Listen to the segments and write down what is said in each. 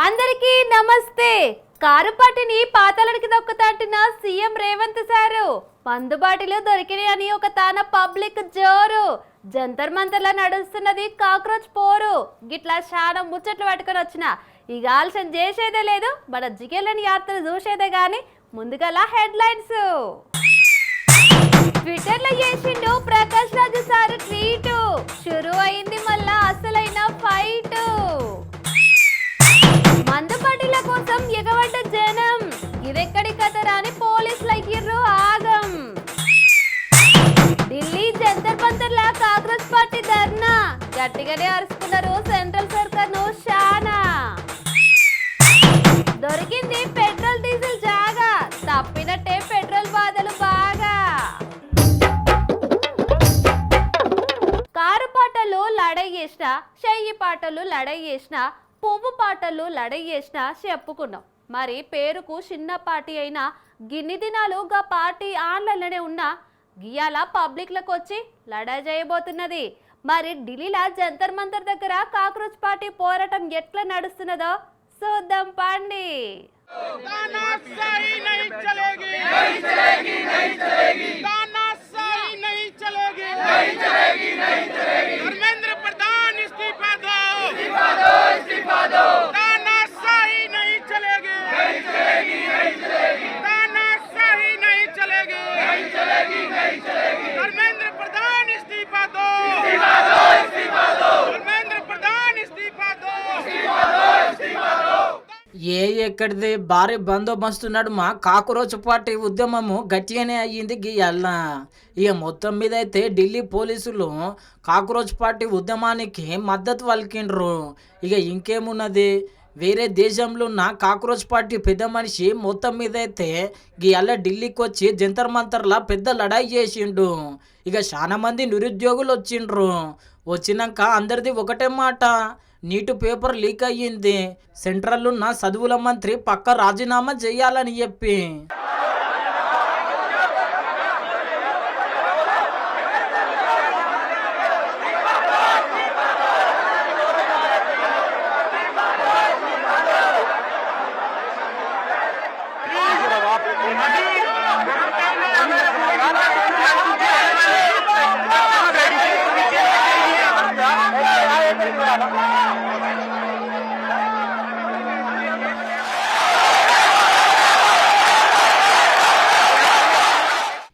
అందరికీ నమస్తే. కారుపాటిని పాతాళానికి దొక్కతాంటిన సీఎం రేవంత్ సారు మందు బాటిలు దొరికినాయని ఒక తాన పబ్లిక్ జోరు. జంతర్ మంతర్లా నడుస్తున్నది కాక్రోచ్ పోరు. గిట్లా చాలా ముచ్చట్లు పట్టుకొని వచ్చిన ఇక ఆలస్యం చేసేదే లేదు, మన జిగేలని యాత్రలు చూసేదే గాని ముందుగల హెడ్లైన్స్. ట్విట్టర్ లో చేసిండు ప్రకాష్ రాజు సార్ ట్వీట్. షురు అయింది మళ్ళా అసలైన ఫైట్. మందు బాటిల కోసం ఎగబడ్డ జనం, ఇదెక్కడి కథరా అని పోలీసులు అయ్యిర్రు ఆగం. ఢిల్లీ జంతర్ మంతర్ లా కాంగ్రెస్ పార్టీ ధర్నా, గట్టిగానే అరుచుకున్నారు సెంట్రల్ సర్కార్ ను శానా. దొరికింది పెట్రోల్ డీజిల్ జాగా, తప్పినట్టే పెట్రోల్ బాధలు బాగా. కారు పాటలు లడై చేసిన, చెయ్యి పాటలు లడై చేసిన, పువ్వు పాటలు లడై చేసిన చెప్పుకున్నాం. మరి పేరుకు చిన్న పార్టీ అయినా గిన్ని దినాలు గా పార్టీ ఆన్లైన్లోనే ఉన్న గియాల పబ్లిక్లకు వచ్చి లడా చేయబోతున్నది. మరి ఢిల్లీలో జంతర్ మంతర్ దగ్గర కాక్రోచ్ పార్టీ పోరాటం ఎట్లా నడుస్తున్నదో చూద్దాం పండి. ఎక్కడిది భారీ బందోబస్తు నడుమ కాక్రోచ్ పార్టీ ఉద్యమము గట్టిగానే అయ్యింది గీయాల. ఇక మొత్తం మీద అయితే ఢిల్లీ పోలీసులు కాక్రోచ్ పార్టీ ఉద్యమానికి మద్దతు పలికిండ్రు. ఇక ఇంకేమున్నది, వేరే దేశంలో ఉన్న కాక్రోచ్ పార్టీ పెద్ద మనిషి మొత్తం మీద అయితే గీయాల ఢిల్లీకి వచ్చి జంతర్ మంతర్లా పెద్ద లడాయి చేసిండు. ఇక చాలా మంది నిరుద్యోగులు వచ్చిండ్రు. వచ్చినాక అందరిది ఒకటే మాట, నీటు పేపర్ లీక్ అయ్యింది, సెంట్రల్ ఉన్న చదువుల మంత్రి పక్క రాజీనామా చేయాలని చెప్పి.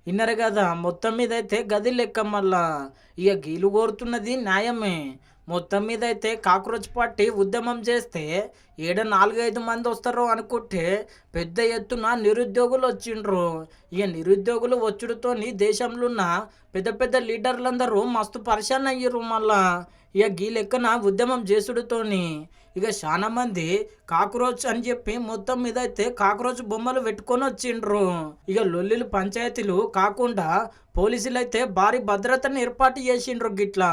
విన్నారు కదా, మొత్తం మీద అయితే గది లెక్క. మళ్ళా ఇక గీలు కోరుతున్నది న్యాయమే. మొత్తం మీద అయితే కాక్రోచ్ పార్టీ ఉద్యమం చేస్తే 4-5 మంది వస్తారు అనుకుంటే పెద్ద ఎత్తున నిరుద్యోగులు వచ్చిండ్రు. ఇక నిరుద్యోగులు వచ్చుడుతో దేశంలో ఉన్న పెద్ద పెద్ద లీడర్లందరూ మస్తు పరిశాన్ అయ్యారు. మళ్ళా ఇక గీ లెక్కన ఉద్యమం చేసుడుతోని ఇక చాలా మంది కాక్రోచ్ అని చెప్పి మొత్తం మీద అయితే కాక్రోచ్ బొమ్మలు పెట్టుకొని వచ్చిండ్రు. ఇక లొల్లిలు పంచాయతీలు కాకుండా పోలీసులు అయితే భారీ భద్రతను ఏర్పాటు చేసిండ్రు గిట్లా.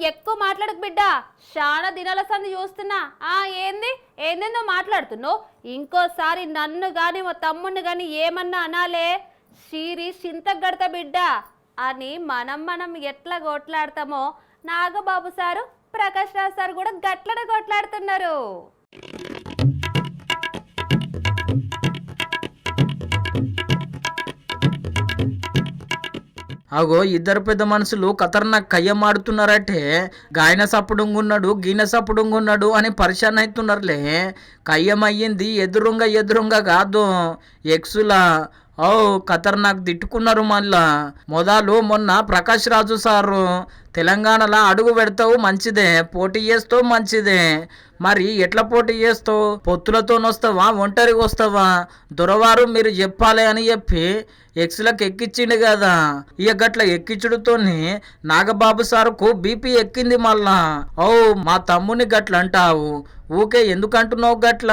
ఎక్కువ మాట్లాడకు బిడ్డ, చాలా దినాల సంది చూస్తున్నా. ఏందేందో మాట్లాడుతున్నావు. ఇంకోసారి నన్ను గాని మా తమ్ముడిని గాని ఏమన్నా అనాలే షీరి చింతగడత బిడ్డ అని మనం ఎట్లా కొట్లాడతామో నాగబాబు సారు ప్రకాష్ రాజ్ సార్ కూడా గట్లనే కొట్లాడుతున్నారు. అగో ఇద్దరు పెద్ద మనుషులు ఖతర్నాక్ కయ్యమాడుతున్నారంటే గాయన సప్పుడుంగున్నాడు గీన సప్పుడుంగున్నాడు అని పరిశాన్ అవుతున్నారులే. కయ్యమయ్యింది ఎదురుంగా కాదు, ఎక్సులా. ఓ ఖతర్నాక్ తిట్టుకున్నారు. మళ్ళా మొన్న ప్రకాష్ రాజు సారు తెలంగాణలో అడుగు పెడతావు మంచిదే, పోటీ చేస్తావు మంచిదే, మరి ఎట్లా పోటీ చేస్తావు? పొత్తులతో వస్తావా, ఒంటరిగా వస్తావా? దొరవారు మీరు చెప్పాలి అని చెప్పి ఎక్స్లకు ఎక్కించిండు కదా. ఇక గట్ల ఎక్కించుడుతోని నాగబాబు సార్కు బీపీ ఎక్కింది మళ్ళా. ఓ మా తమ్ముని గట్ల అంటావు, ఊకే ఎందుకు అంటున్నావు గట్ల?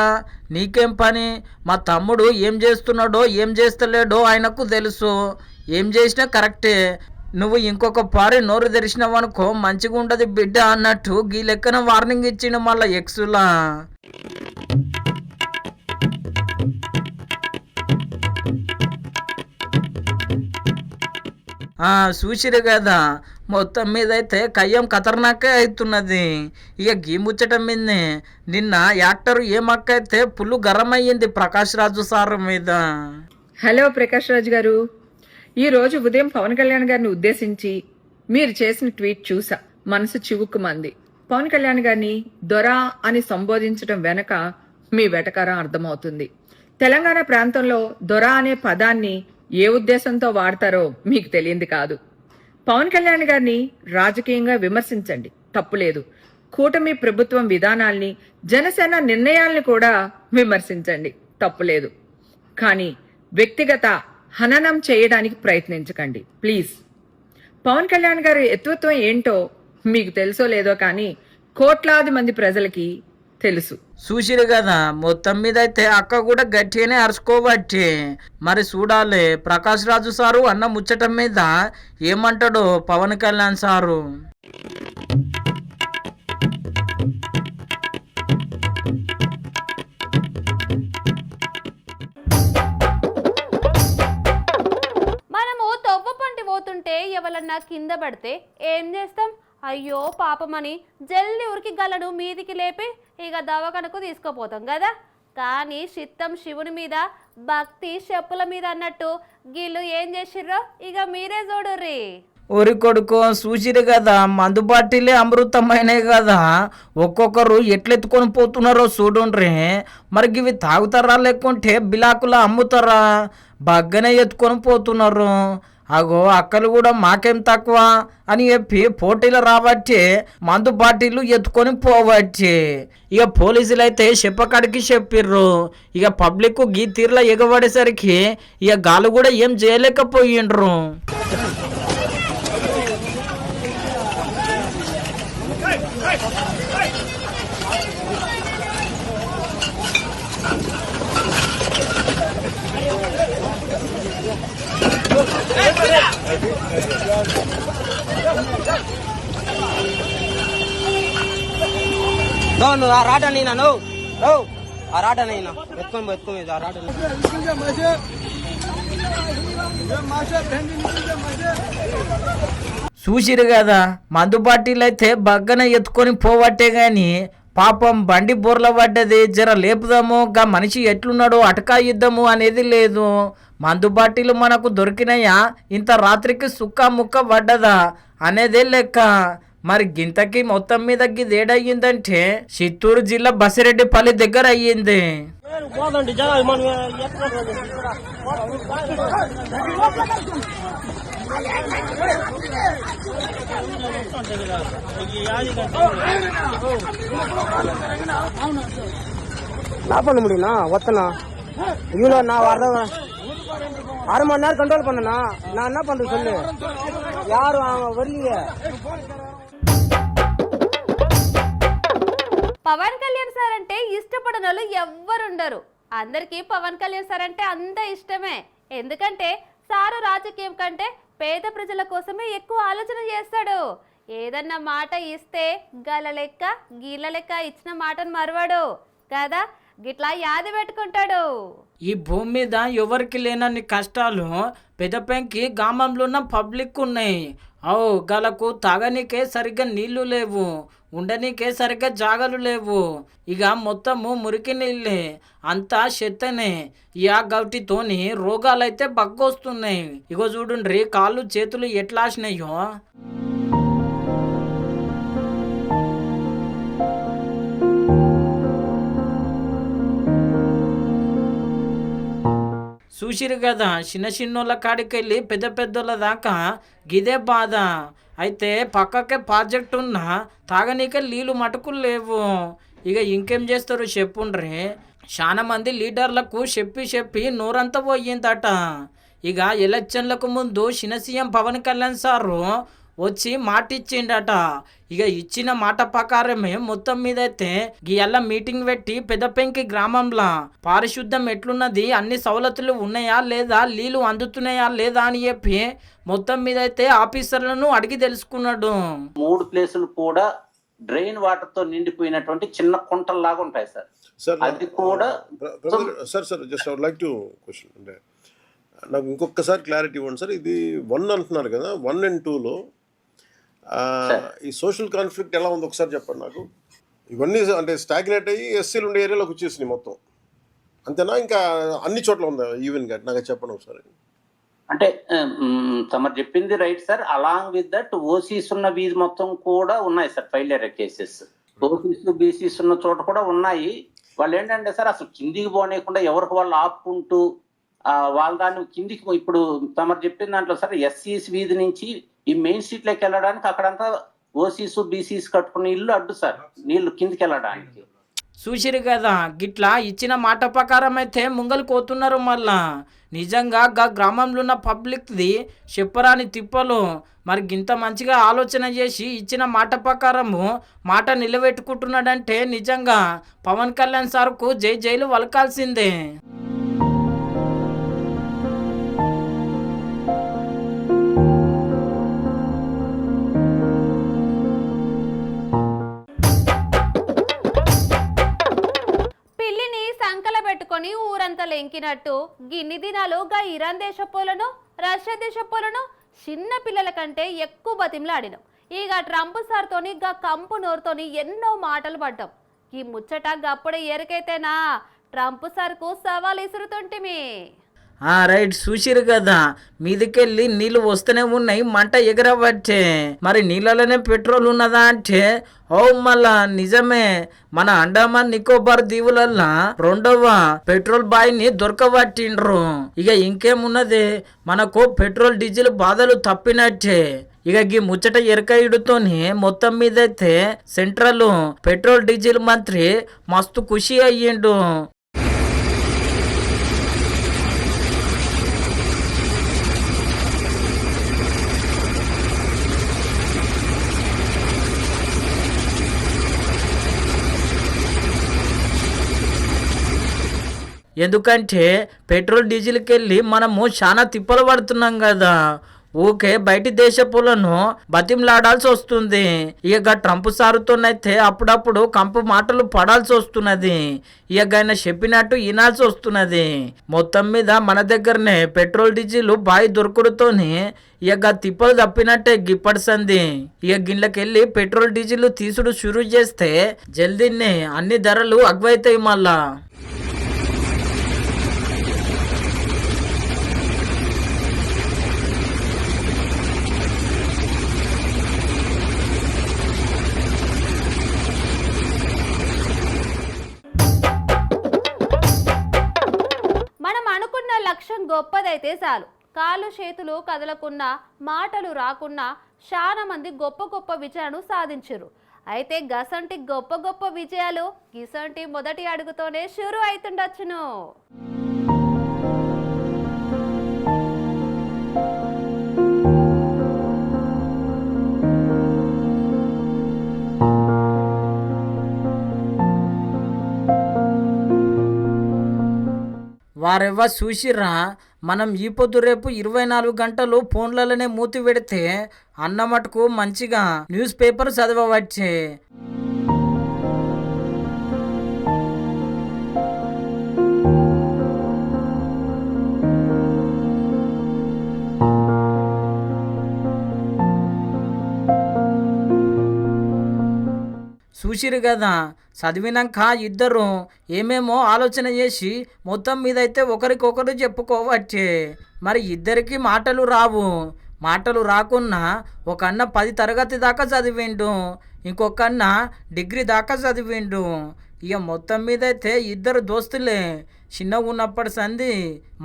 నీకేం పని? మా తమ్ముడు ఏం చేస్తున్నాడో ఏం చేస్తలేడో ఆయనకు తెలుసు. ఏం చేసినా కరెక్టే. నువ్వు ఇంకొక పారి నోరు తెరిచినావనుకో మంచిగా ఉండదు బిడ్డ అన్నట్టు గీ లెక్కన వార్నింగ్ ఇచ్చిండు మళ్ళా ఎక్సులా. చూసిరు కదా, మొత్తం మీద అయితే కయ్యం ఖతర్నాకే అవుతున్నది. ఇక గీ ముచ్చటం మీదనే నిన్న యాక్టర్ ఏమక్క అయితే పుల్లు గరం అయ్యింది ప్రకాష్ రాజు సార్ మీద. హలో ప్రకాష్ రాజు గారు, ఈరోజు ఉదయం పవన్ కళ్యాణ్ గారిని ఉద్దేశించి మీరు చేసిన ట్వీట్ చూసా, మనసు చివుక్కుమంది. పవన్ కళ్యాణ్ గారిని దొర అని సంబోధించడం వెనక మీ వెటకారం అర్థమవుతుంది. తెలంగాణ ప్రాంతంలో దొర అనే పదాన్ని ఏ ఉద్దేశంతో వాడతారో మీకు తెలియంది కాదు. పవన్ కళ్యాణ్ గారిని రాజకీయంగా విమర్శించండి, తప్పులేదు. కూటమి ప్రభుత్వం విధానాల్ని, జనసేన నిర్ణయాల్ని కూడా విమర్శించండి, తప్పులేదు. కానీ వ్యక్తిగత హననం చేయడానికి ప్రయత్నించకండి ప్లీజ్. పవన్ కళ్యాణ్ గారి ఎత్వత్వం ఏంటో మీకు తెలుసో లేదో కానీ కోట్లాది మంది ప్రజలకి తెలుసు. చూసిరు కదా, మొత్తం మీద అయితే అక్క కూడా గట్టిగానే అరుచుకోబట్టి. మరి చూడాలి ప్రకాష్ రాజు సారు అన్న ముచ్చటం మీద ఏమంటాడో పవన్ కళ్యాణ్ సారు. మనము తొవ్వ పంటి పోతుంటే ఎవరన్నా కింద పడితే ఏం చేస్తాం? అయ్యో పాపమని జల్లి ఉరికి గలను మీదికి లేపి ఇక దవాఖానకు తీసుకుపోతాం కదా. కానీ చిత్తం శివుని మీద, భక్తి చెప్పుల మీద అన్నట్టు గీళ్ళు ఏం చేసిర్రో ఇక మీరే చూడుర్రి. ఒరి కొడుకో చూసిరు కదా, మందు బాటిలే అమృతమైనవి కదా. ఒక్కొక్కరు ఎట్లెత్తుకొని పోతున్నారో చూడుండ్రి. మరి ఇవి తాగుతారా లేకుంటే బిలాకులా అమ్ముతారా? బగ్గనే ఎత్తుకొని పోతున్నారు. అగో అక్కలు కూడా మాకేం తక్కువ అని చెప్పి పోటీలు రాబట్టి మందు బాటిళ్ళు ఎత్తుకొని పోవచ్చు. ఇక పోలీసులు అయితే చెప్పకాడికి చెప్పిర్రు. ఇక పబ్లిక్ గీ తీర్లా ఎగబడేసరికి ఇక గాలు కూడా ఏం చేయలేకపోయిండ్రు. నువ్వు ఆ రాట నైనా నువ్వు ఆ రాట నైనా ఎత్తుకొని ఆ రాట. చూసిరు కదా, మందు బాటిల్ అయితే బగ్గన ఎత్తుకొని పోవట్టే గాని పాపం బండి బోర్ల పడ్డది. జర లేపుదాము, గా మనిషి ఎట్లున్నాడో అటకా ఇద్దాము అనేది లేదు. మందు బాటిలు మనకు దొరికినాయా, ఇంత రాత్రికి సుక్క ముక్క పడ్డదా అనేదే లెక్క. మరి గింతకి మొత్తం మీద గిదేడయ్యిందంటే చిత్తూరు జిల్లా బసిరెడ్డిపల్లి దగ్గర అయ్యింది. நான் பண்ண முடியும்ண்ணா ஒத்தனா இவ்வளோ நான் வரத 6 மணி நேரம் கண்ட்ரோல் பண்ணனா நான் என்ன பண்றது சொல்லு. யாரும் வரலையே. పవన్ కళ్యాణ్ సార్ అంటే ఇష్టపడని వాళ్ళు ఎవ్వరుండరు. అందరికీ పవన్ కళ్యాణ్ సార్ అంటే అంత ఇష్టమే. ఎందుకంటే సారు రాజకీయం కంటే పేద ప్రజల కోసమే ఎక్కువ ఆలోచన చేస్తాడు. ఏదన్నా మాట ఇస్తే గల లెక్క గీళ్ళ లెక్క ఇచ్చిన మాటను మరవడు కదా, గిట్లా యాది పెట్టుకుంటాడు. ఈ భూమి మీద ఎవరికి లేనన్ని కష్టాలు పెదపెంకి గ్రామంలో ఉన్న పబ్లిక్ ఉన్నాయి. గలకు తాగనీకే సరిగ్గా నీళ్లు లేవు, ఉండనీకే సరిగ్గా జాగలు లేవు. ఇక మొత్తము మురికి నీళ్ళే, అంతా చెత్తనే. ఇక గౌటితోని రోగాలైతే బగ్గొస్తున్నాయి. ఇగో చూడండి కాళ్ళు చేతులు ఎట్లా ఆసినాయో. చూసిరు కదా, చిన్న చిన్నోళ్ళ కాడికి వెళ్ళి పెద్ద పెద్దోళ్ళ దాకా గిదే బాధ. అయితే పక్కకే ప్రాజెక్ట్ ఉన్నా తాగనీకే నీళ్ళు మటుకు లేవు. ఇక ఇంకేం చేస్తారు చెప్పుండ్రి. చాలా మంది లీడర్లకు చెప్పి నోరంతా పోయిందట. ఇక ఎలక్షన్లకు ముందు చిన్న సీఎం పవన్ కళ్యాణ్ సారు వచ్చి మాట ఇచ్చిండట. ఇక ఇచ్చిన మాట ప్రకారమే మొత్తం మీద అయితే ఇవాళ మీటింగ్ పెట్టి పెద్దపెంకి గ్రామంలో పారిశుద్ధం ఎట్లున్నది, అన్ని సవలతులు ఉన్నాయా లేదా, నీళ్లు అందుతున్నాయా లేదా అని చెప్పి మొత్తం మీద అయితే ఆఫీసర్లను అడిగి తెలుసుకున్నాడు. 3 ప్లేసులు కూడా డ్రైన్ వాటర్ తో నిండిపోయినటువంటి చిన్న కుంటల్లాగా ఉంటాయి సార్. సార్ అది కూడా sir just I like to question అంటే నాకు ఇంకొకసారి క్లారిటీ ఇవ్వండి సార్. ఇది 1 అంటున్నారు కదా, 1 and 2లో ఈ సోషల్ కాన్ఫ్లిక్ట్ ఎలా ఉంది ఒకసారి చెప్పండి నాకు. ఇవన్నీ అంటే స్టాగ్నేట్ అయ్యి ఎస్సీలు ఉండే ఏరియాలోకి వచ్చేసినాయి మొత్తం, అంతేనా? ఇంకా అన్ని చోట్ల ఉందా ఈవెన్గా? నాకు చెప్పండి ఒకసారి. అంటే తమరు చెప్పింది right sir. Along with that OCs ఉన్న వీధి మొత్తం కూడా ఉన్నాయి sir file cases. OCs BCs ఉన్న చోట కూడా ఉన్నాయి. వాళ్ళు ఏంటంటే సార్ అసలు కిందికి పోనీయకుండా ఎవరికి వాళ్ళు ఆపుకుంటూ వాళ్ళ దాన్ని కిందికి, ఇప్పుడు తమరు చెప్పిన దాంట్లో సార్ ఎస్సీస్ వీధి నుంచి ఈ మెయిన్ స్ట్రీట్ లోకి వెళ్ళడానికి అక్కడంతా ఓసీస్ బీసీస్ కట్టుకున్న ఇల్లు అడ్డు సార్ నీళ్లు కిందికి వెళ్ళడానికి. చూసిరు కదా, గిట్లా ఇచ్చిన మాట ప్రకారం అయితే ముంగలు కోతున్నారు. మళ్ళా నిజంగా గ్రామంలో ఉన్న పబ్లిక్ది చెప్పరాని తిప్పలు. మరి గింత మంచిగా ఆలోచన చేసి ఇచ్చిన మాట ప్రకారము మాట నిలబెట్టుకుంటున్నాడంటే నిజంగా పవన్ కళ్యాణ్ సార్కు జైలు వలకాల్సిందే. పెట్టుకొని ఊరంతా లెంకినట్టు గిన్ని దినాలు ఇరాన్ దేశపోలను, రష్యా దేశపోలను చిన్న పిల్లల కంటే ఎక్కువ బతిమలాడినాం. ఇక ట్రంప్ సార్తోని కంపు నోరుతోని ఎన్నో మాటలు పడ్డాం. ఈ ముచ్చట గప్పుడే ఎరికైతేనా ట్రంప్ సార్కు సవాల్ ఇసురుతుంటిమి. రైట్, చూసిరు కదా, మీదికెళ్ళి నీళ్ళు వస్తూనే ఉన్నాయి, మంట ఎగరవచ్చే. మరి నీళ్ళలోనే పెట్రోల్ ఉన్నదా అంటే మళ్ళా నిజమే. మన అండమాన్ నికోబార్ దీవులల్లా 2వ పెట్రోల్ బాయిని దొరకబట్టిండ్రు. ఇక ఇంకేమున్నది, మనకు పెట్రోల్ డీజిల్ బాధలు తప్పినట్టే. ఇక ఈ ముచ్చట ఎరకయుడుతోని మొత్తం మీద అయితే సెంట్రల్ పెట్రోల్ డీజిల్ మంత్రి మస్తు ఖుషి అయ్యిండు. ఎందుకంటే పెట్రోల్ డీజిల్కి వెళ్ళి మనము చాలా తిప్పలు పడుతున్నాం కదా. ఊకే బయటి దేశపులను బతిమలాడాల్సి వస్తుంది. ఇక ట్రంప్ సారుతోనైతే అప్పుడప్పుడు కంపు మాటలు పడాల్సి వస్తున్నది. ఇక ఆయన చెప్పినట్టు వినాల్సి వస్తున్నది. మొత్తం మీద మన దగ్గరనే పెట్రోల్ డీజిల్ బాయి దొరకడుతోని ఇక తిప్పలు తప్పినట్టే గిప్పటి సంది. ఇక గిళ్ళకెళ్ళి పెట్రోల్ డీజిల్ తీసుడు షురూ చేస్తే జల్దీనే అన్ని ధరలు అగ్వైతాయి. మళ్ళా లక్ష్యం గొప్పదైతే చాలు, కాళ్ళు చేతులు కదలకున్నా మాటలు రాకున్నా చాలా మంది గొప్ప గొప్ప విజయాలను సాధించారు. అయితే గసంటి గొప్ప గొప్ప విజయాలు గిసంటి మొదటి అడుగుతోనే షురు అవుతుండొచ్చును. వారెవ్వ చూసిర్రా, మనం ఈ పొద్దు రేపు 24 గంటలు ఫోన్లలోనే మూతి పెడితే అన్నమటుకు మంచిగా న్యూస్ పేపర్ చదవవచ్చే. చూసిరు కదా, చదివినాక ఇద్దరు ఏమేమో ఆలోచన చేసి మొత్తం మీద అయితే ఒకరికొకరు చెప్పుకోవచ్చే. మరి ఇద్దరికి మాటలు రావు. మాటలు రాకున్నా ఒక అన్న 10 తరగతి దాకా చదివిండు, ఇంకొక అన్న డిగ్రీ దాకా చదివిండు. ఇక మొత్తం మీద అయితే ఇద్దరు దోస్తులే. చిన్నగా ఉన్నప్పటి సంది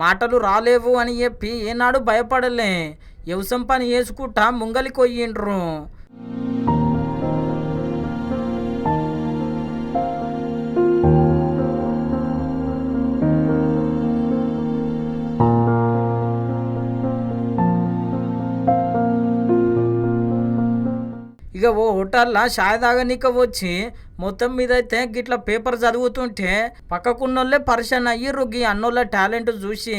మాటలు రాలేవు అని చెప్పి ఏనాడు భయపడలే. వ్యవసాయం పని చేసుకుంటా ముంగలికి పోయిండ్రు. ఇక ఓ హోటల్లో చాయ్ తాగనీక వచ్చి మొత్తం మీద అయితే గిట్ల పేపర్ చదువుతుంటే పక్కకున్నోళ్ళే పరిశాన్ అయ్యిర్రు గీ అన్నోళ్ళ టాలెంట్ చూసి.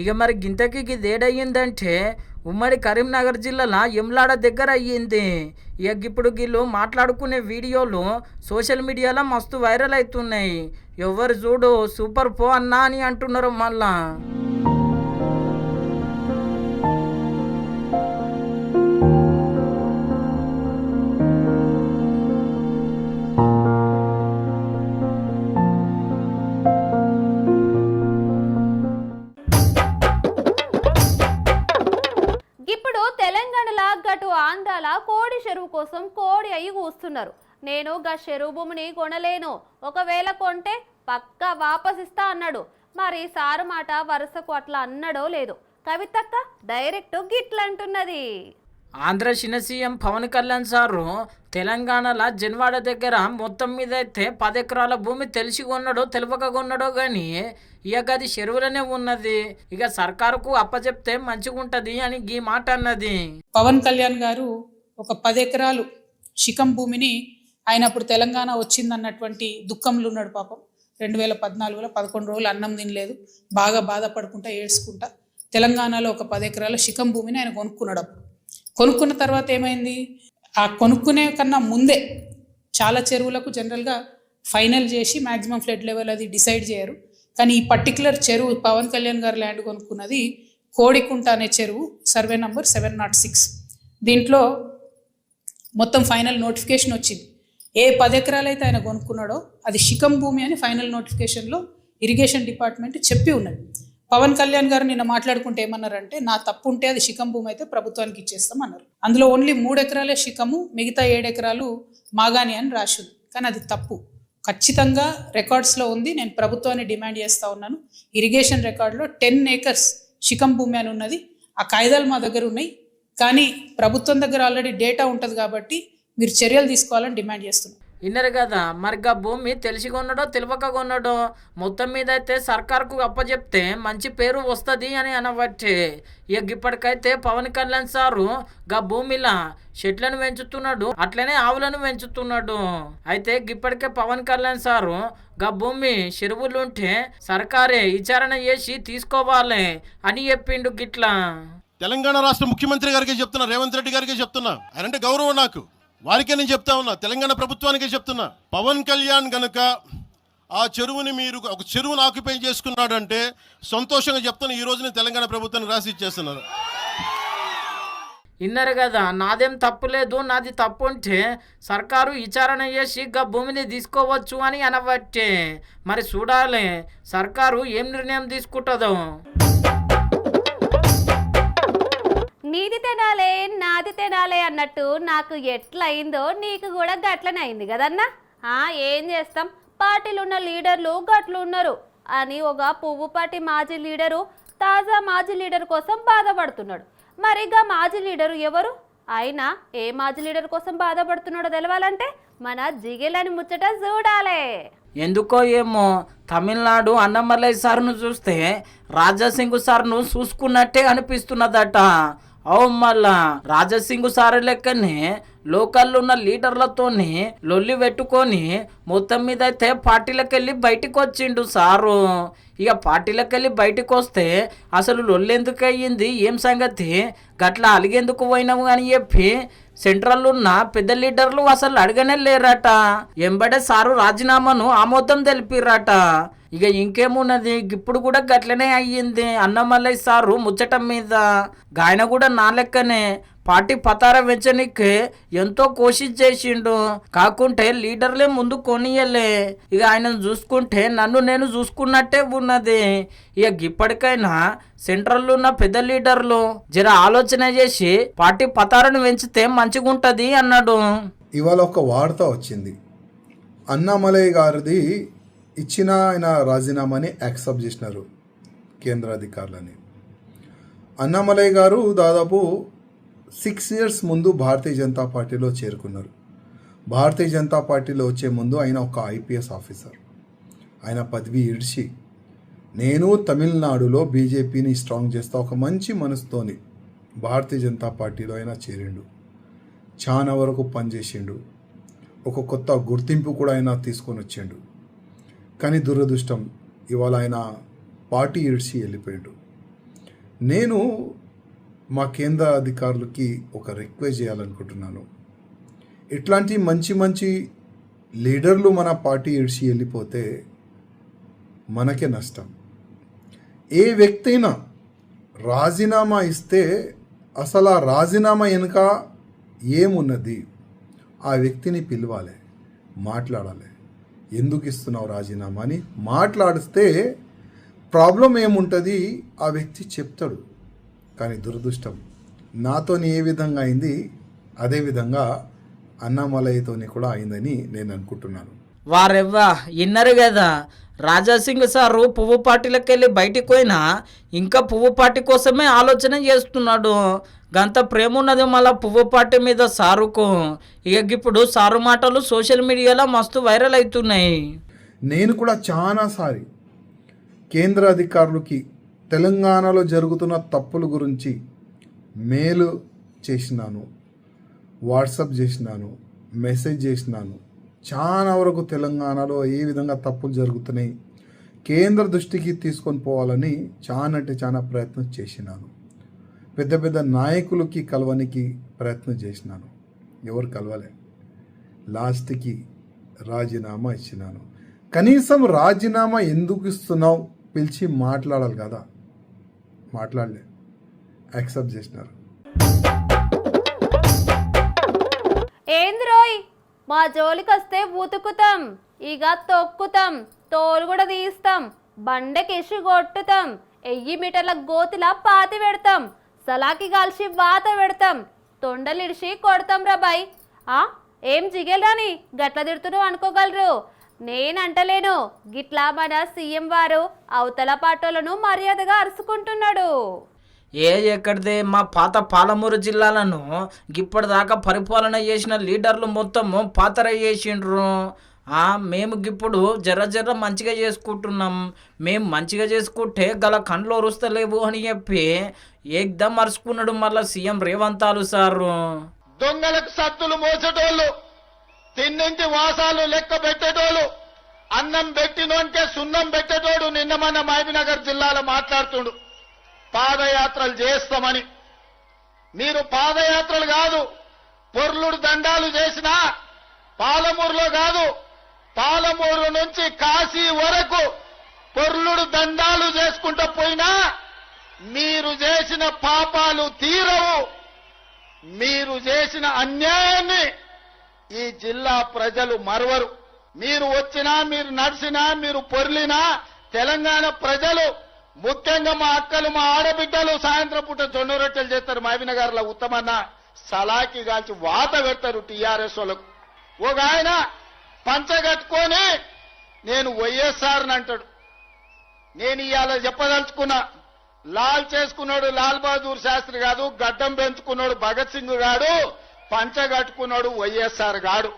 ఇక మరి గింతకి ఇది ఏడయ్యిందంటే ఉమ్మడి కరీంనగర్ జిల్లాలో ఎమ్లాడ దగ్గర అయ్యింది. ఇక ఇప్పుడు వీళ్ళు మాట్లాడుకునే వీడియోలు సోషల్ మీడియాలో మస్తు వైరల్ అవుతున్నాయి. ఎవరు చూడు సూపర్ పో అన్నా అని అంటున్నారు మళ్ళా. ఇప్పుడు తెలంగాణలో గటు ఆంధ్రాల కోడి చెరువు కోసం కోడి అయ్యి కూస్తున్నారు. నేను గా చెరువు భూమిని కొనలేను, ఒకవేళ కొంటే పక్కా వాపసిస్తా అన్నాడు. మరి సారు మాట వరుసకు అట్లా అన్నాడో లేదు. కవితక్క డైరెక్ట్ గిట్లంటున్నది. ఆంధ్ర చిన్న సీఎం పవన్ కళ్యాణ్ సారు తెలంగాణలో జన్వాడ దగ్గర మొత్తం మీద అయితే 10 ఎకరాల భూమి తెలిసి కొన్నాడో తెలియక కొన్నాడో కానీ ఇక అది చెరువులనే ఉన్నది. ఇక సర్కారుకు అప్పచెప్తే మంచిగా ఉంటుంది అని ఈ మాట అన్నది. పవన్ కళ్యాణ్ గారు ఒక 10 ఎకరాలు శిఖం భూమిని ఆయన అప్పుడు తెలంగాణ వచ్చిందన్నటువంటి దుఃఖంలో ఉన్నాడు పాపం. 2014లో 11 రోజులు అన్నం తినలేదు, బాగా బాధపడుకుంటా ఏడ్చుకుంటా తెలంగాణలో ఒక 10 ఎకరాల శిఖం భూమిని ఆయన కొనుక్కున్నాడు. అప్పుడు కొనుక్కున్న తర్వాత ఏమైంది, ఆ కొనుక్కునే కన్నా ముందే చాలా చెరువులకు జనరల్గా ఫైనల్ చేసి మ్యాక్సిమం ఫ్లడ్ లెవెల్ అది డిసైడ్ చేయరు. కానీ ఈ పర్టికులర్ చెరువు పవన్ కళ్యాణ్ గారు ల్యాండ్ కొనుక్కున్నది కోడికుంట అనే చెరువు, సర్వే నంబర్ 706. దీంట్లో మొత్తం ఫైనల్ నోటిఫికేషన్ వచ్చింది. ఏ 10 ఎకరాలు అయితే ఆయన కొనుక్కున్నాడో అది శిఖం భూమి అని ఫైనల్ నోటిఫికేషన్లో ఇరిగేషన్ డిపార్ట్మెంట్ చెప్పి ఉన్నది. పవన్ కళ్యాణ్ గారు నిన్న మాట్లాడుకుంటే ఏమన్నారంటే, నా తప్పు ఉంటే అది శిఖం భూమి అయితే ప్రభుత్వానికి ఇచ్చేస్తాం అన్నారు. అందులో ఓన్లీ 3 ఎకరాలే శిఖము, మిగతా 7 ఎకరాలు మాగాని అని రాసింది. కానీ అది తప్పు, ఖచ్చితంగా రికార్డ్స్లో ఉంది. నేను ప్రభుత్వాన్ని డిమాండ్ చేస్తూ ఉన్నాను. ఇరిగేషన్ రికార్డులో 10 acres శిఖం భూమి అని ఉన్నది. ఆ కాయిదాలు మా దగ్గర ఉన్నాయి, కానీ ప్రభుత్వం దగ్గర ఆల్రెడీ డేటా ఉంటుంది కాబట్టి మీరు చర్యలు తీసుకోవాలని డిమాండ్ చేస్తున్నాం. విన్నారు కదా, మరి గా భూమి తెలిసి కొన్నాడో తెలియక కొన్నాడో మొత్తం మీద అయితే సర్కారుకు అప్పచెప్తే మంచి పేరు వస్తుంది అని అనబట్టి ఇక ఇప్పటికైతే పవన్ కళ్యాణ్ సారు గా భూమిలా చెట్లను పెంచుతున్నాడు, అట్లనే ఆవులను పెంచుతున్నాడు. అయితే ఇప్పటికే పవన్ కళ్యాణ్ సారు గా భూమి చెరువులుంటే సర్కారే విచారణ చేసి తీసుకోవాలి అని చెప్పిండు. గిట్లా తెలంగాణ రాష్ట్ర ముఖ్యమంత్రి గారికి చెప్తున్నా, రేవంత్ రెడ్డి గారికి చెప్తున్నా, ఆయనంటే గౌరవం నాకు, వారికే నేను చెప్తా ఉన్నా, తెలంగాణ ప్రభుత్వానికే చెప్తున్నా. పవన్ కళ్యాణ్ గనుక ఆ చెరువుని మీరు ఒక చెరువును ఆక్యుపై చేసుకున్నాడంటే సంతోషంగా చెప్తున్నా, ఈ రోజున తెలంగాణ ప్రభుత్వానికి రాసి ఇచ్చేస్తున్నారు. విన్నారు కదా, నాదేం తప్పు లేదు, నాది తప్పు ఉంటే సర్కారు విచారణ చేసి గా భూమిని తీసుకోవచ్చు అని అనబట్టే. మరి చూడాలి సర్కారు ఏం నిర్ణయం తీసుకుంటుందో. నీది తినాలే నాది తినాలే అన్నట్టు నాకు ఎట్లయిందో నీకు కూడా గట్లనే అయింది కదన్నా. ఏం చేస్తాం, పార్టీలు ఉన్న లీడర్లు గట్లు ఉన్నారు అని ఒక పువ్వుపాటి మాజీ లీడరు తాజా మాజీ లీడర్ కోసం బాధపడుతున్నాడు. మరిగా మాజీ లీడరు ఎవరు, అయినా ఏ మాజీ లీడర్ కోసం బాధపడుతున్నాడో తెలవాలంటే మన జిగేలని ముచ్చట చూడాలే. ఎందుకో ఏమో తమిళనాడు అన్నమలై సార్ను చూస్తే రాజాసింగ్ సార్ను చూసుకున్నట్టే అనిపిస్తున్నదట. మళ్ళా రాజాసింగ్ సార్ లెక్కనే లోకల్లో ఉన్న లీడర్లతోని లొల్లి పెట్టుకొని మొత్తం మీద అయితే పార్టీలకెళ్ళి బయటికి వచ్చిండు సారు. ఇక పార్టీలకెళ్ళి బయటికి వస్తే అసలు లొల్లి ఎందుకు అయ్యింది, ఏం సంగతి, గట్లా అలిగేందుకు పోయినాము అని చెప్పి సెంట్రల్ ఉన్న పెద్ద లీడర్లు అసలు అడగనే లేరట. ఎంబడే సారు రాజీనామాను ఆమోదం తెలిపిరట. ఇక ఇంకేమున్నది, ఇప్పుడు కూడా గట్లనే అయ్యింది అన్నమల్లయ్య సారు ముచ్చటం మీద. ఆయన కూడా నా లెక్కనే పార్టీ పతార వెంచనికి ఎంతో కోషిష్ చేసిండు, కాకుంటే లీడర్లే ముందు కొనియలే. ఇక ఆయనను చూసుకుంటే నన్ను నేను చూసుకున్నట్టే ఉన్నది. ఇక ఇప్పటికైనా సెంట్రల్ ఉన్న పెద్ద లీడర్లు జర ఆలోచన చేసి పార్టీ పతారను పెంచితే మంచిగా ఉంటది అన్నాడు. ఇవాళ ఒక వార్త వచ్చింది, అన్నామలై గారిది ఇచ్చిన ఆయన రాజీనామాని యాక్సెప్ట్ చేసినారు కేంద్ర అధికారులని. అన్నామలై గారు దాదాపు 6 years ముందు భారతీయ జనతా పార్టీలో చేరుకున్నారు. భారతీయ జనతా పార్టీలో వచ్చే ముందు ఆయన ఒక IPS ఆఫీసర్. ఆయన పదవి ఇడిచి నేను తమిళనాడులో బీజేపీని స్ట్రాంగ్ చేస్తా ఒక మంచి మనసుతోని భారతీయ జనతా పార్టీలో ఆయన చేరిండు. చాలా వరకు పనిచేసిండు, ఒక కొత్త గుర్తింపు కూడా ఆయన తీసుకొని వచ్చిండు. కానీ దురదృష్టం ఇవాళ ఆయన పార్టీ ఇడిచి వెళ్ళిపోయాడు. నేను మా కేంద్ర అధికారులకి ఒక రిక్వెస్ట్ చేయాలనుకుంటున్నాను. ఇట్లాంటి మంచి మంచి లీడర్లు మన పార్టీ ఇడిచి వెళ్ళిపోతే మనకే నష్టం. ఏ వ్యక్తి అయినా రాజీనామా ఇస్తే అసలు ఆ రాజీనామా వెనుక ఏమున్నది ఆ వ్యక్తిని పిలవాలి, మాట్లాడాలి. ఎందుకు ఇస్తున్నావు రాజీనామా అని మాట్లాడిస్తే ప్రాబ్లం ఏముంటుంది ఆ వ్యక్తి చెప్తాడు. కానీ దురదృష్టం నాతోని ఏ విధంగా అయింది అదేవిధంగా అన్నామలయ్యతోని కూడా అయిందని నేను అనుకుంటున్నాను. వారెవ్వా ఇన్నరు కదా, రాజాసింగ్ సారు పువ్వు పార్టీలకు వెళ్ళి బయటికి పోయినా ఇంకా పువ్వు పార్టీ కోసమే ఆలోచన చేస్తున్నాడు. గంత ప్రేమ ఉన్నది మళ్ళీ పువ్వు పార్టీ మీద సారుకు. ఇక ఇప్పుడు సారు మాటలు సోషల్ మీడియాలో మస్తు వైరల్ అవుతున్నాయి. నేను కూడా చాలాసారి కేంద్ర అధికారులకి తెలంగాణలో జరుగుతున్న తప్పుల గురించి మెయిల్ చేసినాను, వాట్సాప్ చేసినాను, మెసేజ్ చేసినాను. చాలా వరకు తెలంగాణలో ఏ విధంగా తప్పులు జరుగుతున్నాయి కేంద్ర దృష్టికి తీసుకొని పోవాలని చాలా ప్రయత్నం చేసినాను. పెద్ద పెద్ద నాయకులకి కలవనికి ప్రయత్నం చేసినాను, ఎవరు కలవలే. లాస్ట్కి రాజీనామా ఇచ్చినాను. కనీసం రాజీనామా ఎందుకు ఇస్తున్నావు పిలిచి మాట్లాడాలి కదా, మాట్లాడలే, యాక్సెప్ట్ చేసినారు. ఏంద్రోయ్ మా జోలికొస్తే ఉతుకుతాం, ఇక తొక్కుతాం, తోలు కూడా తీస్తాం, బండకేసి కొట్టుతాం, 1000 మీటర్ల గోతిలా పాతి పెడతాం, సలాకి కాల్చి వాత పెడతాం, తొండలిడిచి కొడతాం రా బాయ్. ఏం జిగేలాని గట్ల తిడుతున్నావు అనుకోగలరు, నేనంటలేను. గిట్లా మన సీఎం వారు అవతల పాటోలను మర్యాదగా అరుచుకుంటున్నాడు. ఎక్కడిదే మా పాత పాలమూరు జిల్లాలను ఇప్పటిదాకా పరిపాలన చేసిన లీడర్లు మొత్తము పాతర చేసిండ్రు. మేము ఇప్పుడు జర్ర మంచిగా చేసుకుంటున్నాం, మేము మంచిగా చేసుకుంటే గల కండ్లు ఒరుస్తలేవు అని చెప్పి ఏకదం అరుచుకున్నాడు మళ్ళీ సీఎం రేవంతాలు సారు. దొంగలకు సత్తులు మోసేటోళ్ళు, తిన్నింటి వాసాలు లెక్క పెట్టేటోళ్ళు, అన్నం పెట్టినోంటే సున్నం పెట్టేటోడు నిన్న మన మహబూబ్నగర్ జిల్లాలో మాట్లాడుతుండు పాదయాత్రలు చేస్తామని. మీరు పాదయాత్రలు కాదు, పొర్లుడు దండాలు చేసినా పాలమూరులో కాదు, పాలమూరు నుంచి కాశీ వరకు పొర్లుడు దండాలు చేసుకుంటూ పోయినా మీరు చేసిన పాపాలు తీరవు. మీరు చేసిన అన్యాయాన్ని ఈ జిల్లా ప్రజలు మరవరు. మీరు వచ్చినా, మీరు నడిచినా, మీరు పొర్లినా తెలంగాణ ప్రజలు, ముఖ్యంగా మా అక్కలు, మా ఆడబిడ్డలు సాయంత్రం పూట జొన్న రొట్టెలు చేస్తారు. మహబూబ్నగర్లో ఉత్తమన్న సలాకి కాల్చి వాత పెడతారు టీఆర్ఎస్ వాళ్ళకు. ఒక ఆయన పంచగట్టుకొని నేను వైఎస్ఆర్ అంటాడు. నేను ఇవాళ చెప్పదలుచుకున్నా, లాల్ చేసుకున్నాడు లాల్ బహదూర్ శాస్త్రి కాదు, గడ్డం పెంచుకున్నాడు భగత్ సింగ్ గాడు, పంచగట్టుకున్నాడు వైఎస్ఆర్ గాడు.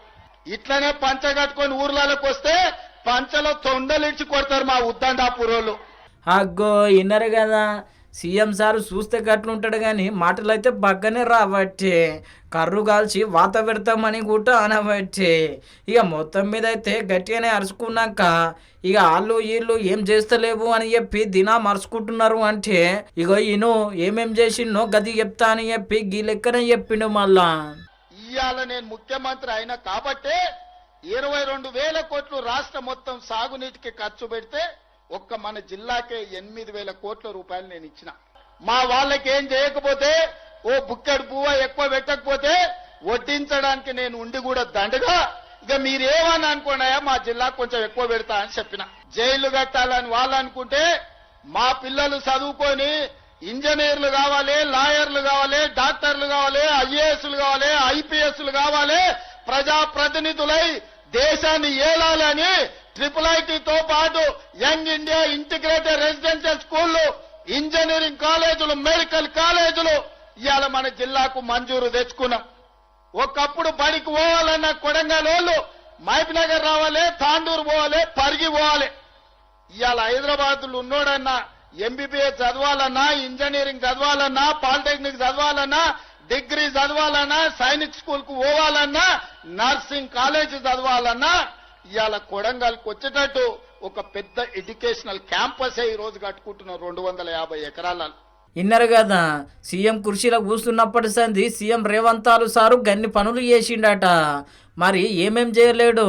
ఇట్లనే పంచగట్టుకొని ఊర్లలోకి వస్తే పంచలో తొండలిడ్చి కొడతారు మా ఉద్దండాపూర్ వాళ్ళు. అగ్గో ఇన్నరు కదా, సీఎం సారు చూస్తే గట్లుంటాడు కానీ మాటలు అయితే పక్కనే రాబట్టి కర్రు కాల్చి వాత పెడతామని కూడా అనబట్టి ఇక మొత్తం మీద అయితే గట్టిగానే అరుచుకున్నాక ఇక వాళ్ళు వీళ్ళు ఏం చేస్తలేవు అని చెప్పి దినా మరుచుకుంటున్నారు. అంటే ఇక ఈయన ఏమేం చేసిండో గది చెప్తా అని చెప్పి గీ లెక్కనే చెప్పిండు. మళ్ళా ఇవాళ నేను ముఖ్యమంత్రి అయినా కాబట్టే 22,000 కోట్లు రాష్ట్రం మొత్తం సాగునీటికి ఖర్చు పెడితే ఒక్క మన జిల్లాకే 8,000 కోట్ల రూపాయలు నేను ఇచ్చిన. మా వాళ్ళకి ఏం చేయకపోతే, ఓ బుక్కెడు పువ్వ ఎక్కువ పెట్టకపోతే వడ్డించడానికి నేను ఉండి కూడా దండగా ఇక మీరేమని అనుకున్నాయా మా జిల్లా కొంచెం ఎక్కువ పెడతా అని చెప్పిన. జైళ్లు కట్టాలని వాళ్ళు అనుకుంటే మా పిల్లలు చదువుకొని ఇంజనీర్లు కావాలి, లాయర్లు కావాలి, డాక్టర్లు కావాలి, ఐఏఎస్లు కావాలి, ఐపీఎస్లు కావాలి, ప్రజాప్రతినిధులై దేశాన్ని ఏలాలని IIITతో పాటు యంగ్ ఇండియా ఇంటిగ్రేటెడ్ రెసిడెన్షియల్ స్కూళ్లు, ఇంజనీరింగ్ కాలేజీలు, మెడికల్ కాలేజీలు ఇవాళ మన జిల్లాకు మంజూరు తెచ్చుకున్నాం. ఒకప్పుడు బడికి పోవాలన్న కొడంగల్ వాళ్ళు మహబూబ్నగర్ రావాలి, తాండూరు పోవాలి, పరిగి పోవాలి. ఇవాళ హైదరాబాద్ ఉన్నోడన్నా ఎంబీబీఎస్ చదవాలన్నా, ఇంజనీరింగ్ చదవాలన్నా, పాలిటెక్నిక్ చదవాలన్నా, డిగ్రీ చదవాలన్నా, సైనిక్ స్కూల్ కు పోవాలన్నా, నర్సింగ్ కాలేజ్ చదవాలన్నా ఇవాళ కొడంగల్కి వచ్చేటట్టు ఒక పెద్ద ఎడ్యుకేషనల్ క్యాంపసే ఈ రోజు కట్టుకుంటున్నారు 250 ఎకరాల. ఇన్నరు కదా, సీఎం కుర్చీలో కూర్చున్నప్పటి సంది సీఎం రేవంతాలు సారు గన్ని పనులు చేసిండట. మరి ఏమేం చేయలేడు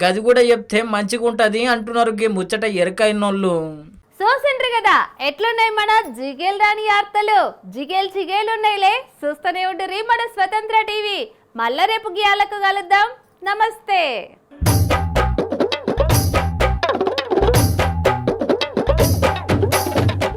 గది కూడా చెప్తే మంచిగా ఉంటది అంటున్నారు గీ ముచ్చట ఎరకైనోళ్ళు. చూసిండ్రు కదా ఎట్లున్నాయి మన జిగేల్ రాని వార్తలు. జిగేల్ ఉన్నాయిలే, చూస్తూనే ఉండిరి మన స్వతంత్ర టీవీ. మళ్ళా రేపు గీయాలకు కలుద్దాం. నమస్తే.